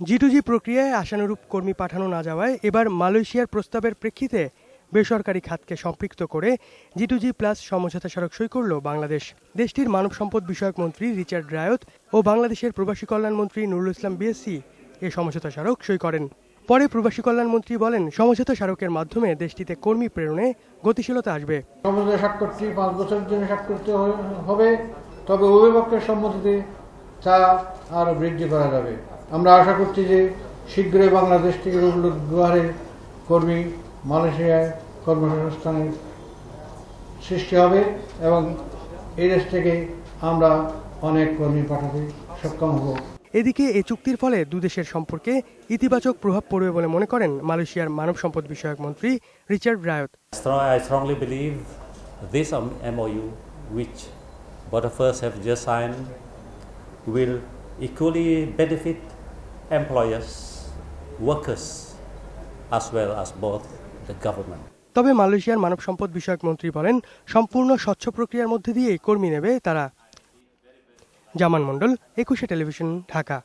G2G প্রক্রিয়ায় আশানুরূপ কর্মী পাঠানো না যাওয়ায় এবার মালয়েশিয়ার প্রস্তাবের প্রেক্ষিতে বেসরকারি খাতকে সম্পৃক্ত করে G2G+ সমঝোতা স্মারক সই করল বাংলাদেশ। দেশটির মানব সম্পদ বিষয়ক মন্ত্রী রিচার্ড রায়ত ও বাংলাদেশের প্রবাসী কল্যাণ মন্ত্রী নুরুল ইসলাম বিএসসি এ সমঝোতা স্মারক সই করেন। পরে প্রবাসী কল্যাণ মন্ত্রী বলেন, সমঝোতা স্মারকের মাধ্যমে দেশটিতে কর্মী প্রেরণে গতিশীলতা আসবে। সমঝোতা স্বাক্ষরটি 5 বছরের জন্য স্বাক্ষরিত হবে, তবে উভয় পক্ষের সম্মতিতে তা আরও বৃদ্ধি করা যাবে। আমরা আশা করছি যে শীঘ্রই বাংলাদেশ থেকে রোজগারের কর্মী মালয়েশিয়ায় কর্মসংস্থানের সৃষ্টি হবে এবং এই দেশ থেকে আমরা অনেক কর্মী পাঠাতে সক্ষম হব। এদিকে এই চুক্তির ফলে দুদেশের সম্পর্কে ইতিবাচক প্রভাব পড়বে বলে মনে করেন মালয়েশিয়ার মানব সম্পদ বিষয়ক মন্ত্রী রিচার্ড রায়ত। I strongly believe this MOU, which both of us have just signed, will equally benefit employers, workers, as well as both the government. তবে মালয়েশিয়ার মানব সম্পদ বিষয়ক মন্ত্রী বলেন, সম্পূর্ণ স্বচ্ছ প্রক্রিয়ার মধ্যে দিয়েই কর্মী নেবে তারা। জামান মণ্ডল, 21 টেলিভিশন, ঢাকা।